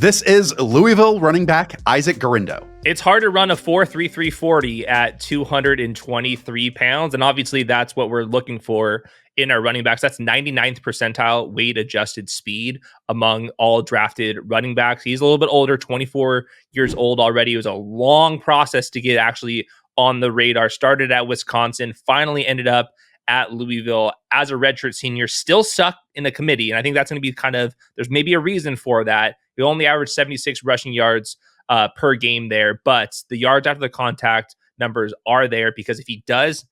This is Louisville running back Isaac Guerendo. It's hard to run a 4.33 40 at 223 pounds. And obviously that's what we're looking for in our running backs. That's 99th percentile weight adjusted speed among all drafted running backs. He's a little bit older, 24 years old already. It was a long process to get actually on the radar. Started at Wisconsin, finally ended up at Louisville as a redshirt senior, still stuck in the committee. And I think that's going to be there's maybe a reason for that. He only averaged 76 rushing yards per game there, but the yards after the contact numbers are there because if he does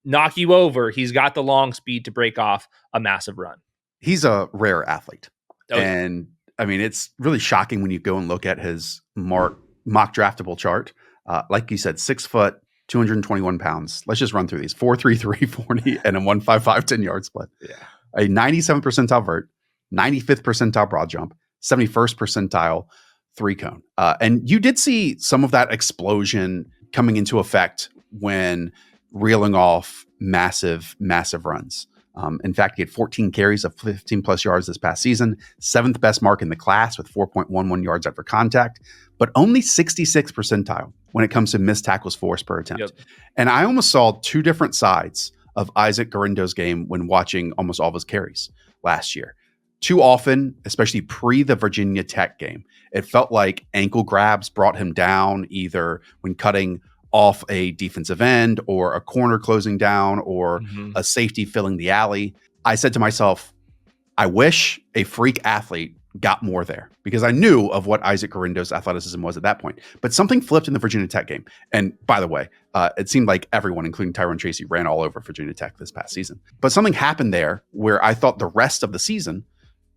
knock you over, he's got the long speed to break off a massive run. He's a rare athlete. Oh, and I mean, it's really shocking when you go and look at his mock draftable chart. Like you said, 6 foot, 221 pounds. Let's just run through these. 4.33 40 and a 1.55 10-yard split. Yeah. A 97th percentile vert, 95th percentile broad jump, 71st percentile 3-cone. And you did see some of that explosion coming into effect when reeling off massive runs. In fact, he had 14 carries of 15 plus yards this past season, 7th best mark in the class with 4.11 yards after contact, but only 66th percentile when it comes to missed tackles forced per attempt. Yep. And I almost saw two different sides of Isaac Guerendo's game when watching almost all of his carries last year. Too often, especially pre the Virginia Tech game, it felt like ankle grabs brought him down either when cutting off a defensive end or a corner closing down or a safety filling the alley. I said to myself, I wish a freak athlete got more there because I knew of what Isaac Guerendo's athleticism was at that point. But something flipped in the Virginia Tech game. And by the way, it seemed like everyone, including Tyrone Tracy, ran all over Virginia Tech this past season. But something happened there where I thought the rest of the season,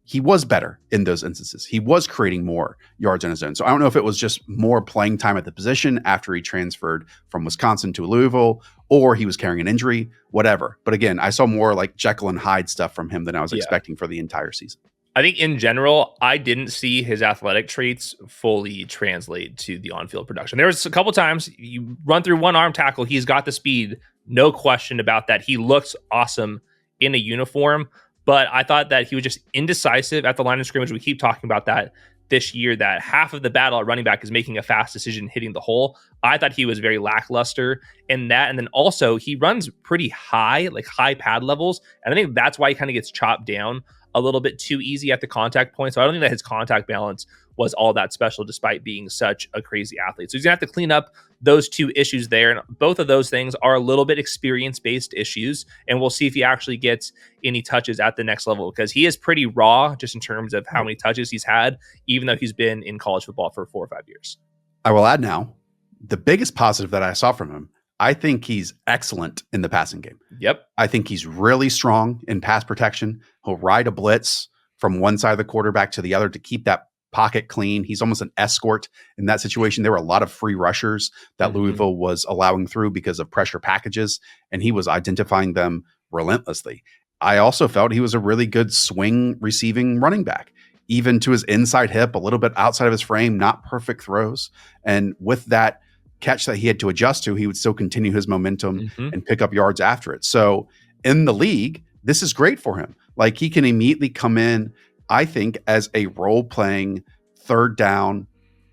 he was better in those instances. He was creating more yards on his own. So I don't know if it was just more playing time at the position after he transferred from Wisconsin to Louisville, or he was carrying an injury, whatever. But again, I saw more like Jekyll and Hyde stuff from him than I was expecting for the entire season. I think in general, I didn't see his athletic traits fully translate to the on-field production. There was a couple times you run through one arm tackle, he's got the speed, no question about that. He looks awesome in a uniform. But I thought that he was just indecisive at the line of scrimmage. We keep talking about that this year, that half of the battle at running back is making a fast decision, hitting the hole. I thought he was very lackluster in that. And then also he runs pretty high, like high pad levels. And I think that's why he kind of gets chopped down a little bit too easy at the contact point. So I don't think that his contact balance was all that special despite being such a crazy athlete. So he's gonna have to clean up those two issues there. And both of those things are a little bit experience-based issues. And we'll see if he actually gets any touches at the next level because he is pretty raw just in terms of how many touches he's had, even though he's been in college football for 4 or 5 years. I will add now, the biggest positive that I saw from him, I think he's excellent in the passing game. Yep. I think he's really strong in pass protection. He'll ride a blitz from one side of the quarterback to the other to keep that pocket clean. He's almost an escort in that situation. There were a lot of free rushers that Louisville was allowing through because of pressure packages, and he was identifying them relentlessly. I also felt he was a really good swing receiving running back, even to his inside hip, a little bit outside of his frame, not perfect throws. And with that catch that he had to adjust to, he would still continue his momentum and pick up yards after it. So in the league, this is great for him. Like he can immediately come in, I think, as a role-playing third down,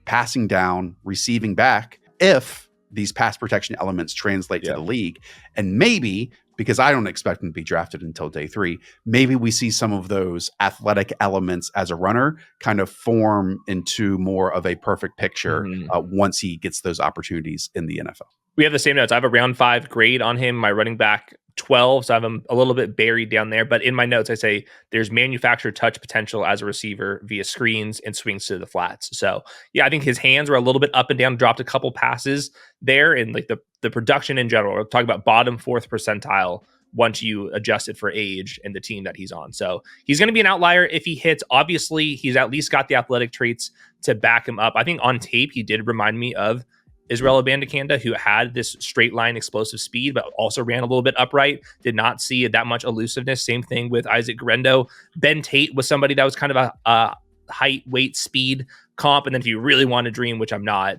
passing down, receiving back, if these pass protection elements translate to the league. And maybe, because I don't expect him to be drafted until day 3, maybe we see some of those athletic elements as a runner kind of form into more of a perfect picture once he gets those opportunities in the NFL. We have the same notes. I have a round 5 grade on him, my running back 12, so I have him a little bit buried down there. But in my notes, I say there's manufactured touch potential as a receiver via screens and swings to the flats. So yeah, I think his hands were a little bit up and down, dropped a couple passes there, and like the production in general. We're talking about bottom 4th percentile once you adjust it for age and the team that he's on. So he's going to be an outlier if he hits. Obviously, he's at least got the athletic traits to back him up. I think on tape, he did remind me of Israel Abandakanda, who had this straight line explosive speed, but also ran a little bit upright, did not see that much elusiveness. Same thing with Isaac Guerendo. Ben Tate was somebody that was kind of a height, weight, speed comp. And then if you really want to dream, which I'm not,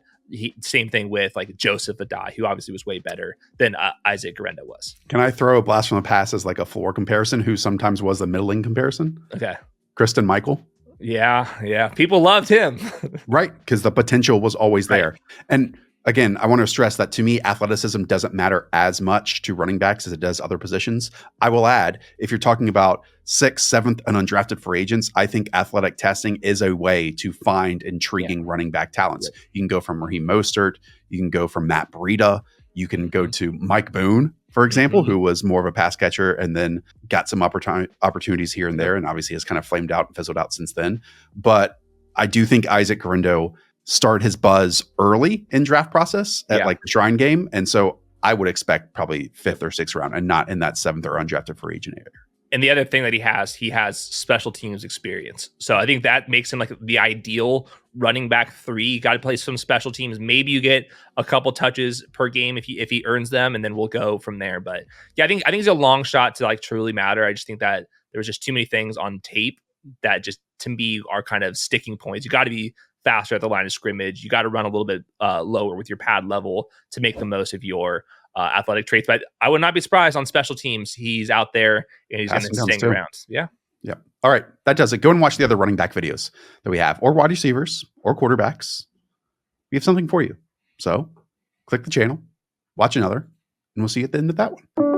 same thing with like Joseph Adai, who obviously was way better than Isaac Guerendo was. Can I throw a blast from the past as like a floor comparison, who sometimes was a middling comparison? Okay. Kristen Michael. Yeah. People loved him. Right, because the potential was always Right. there. And again, I want to stress that to me, athleticism doesn't matter as much to running backs as it does other positions. I will add, if you're talking about 6th, 7th, and undrafted free agents, I think athletic testing is a way to find intriguing running back talents. You can go from Raheem Mostert, you can go from Matt Breida, you can go to Mike Boone, for example, who was more of a pass catcher and then got some opportunities here and there, and obviously has kind of flamed out and fizzled out since then. But I do think Isaac Guerendo started his buzz early in draft process at like the Shrine game. And so I would expect probably 5th or 6th round and not in that 7th or undrafted free agent area. And the other thing that he has special teams experience. So I think that makes him like the ideal running back 3. You got to play some special teams. Maybe you get a couple touches per game if he earns them, and then we'll go from there. But yeah, I think it's a long shot to like truly matter. I just think that there's just too many things on tape that just to me are kind of sticking points. You got to be faster at the line of scrimmage. You got to run a little bit lower with your pad level to make the most of your athletic traits. But I would not be surprised on special teams. He's out there and he's going to stay around. Yeah. All right. That does it. Go and watch the other running back videos that we have, or wide receivers or quarterbacks. We have something for you. So click the channel, watch another, and we'll see you at the end of that one.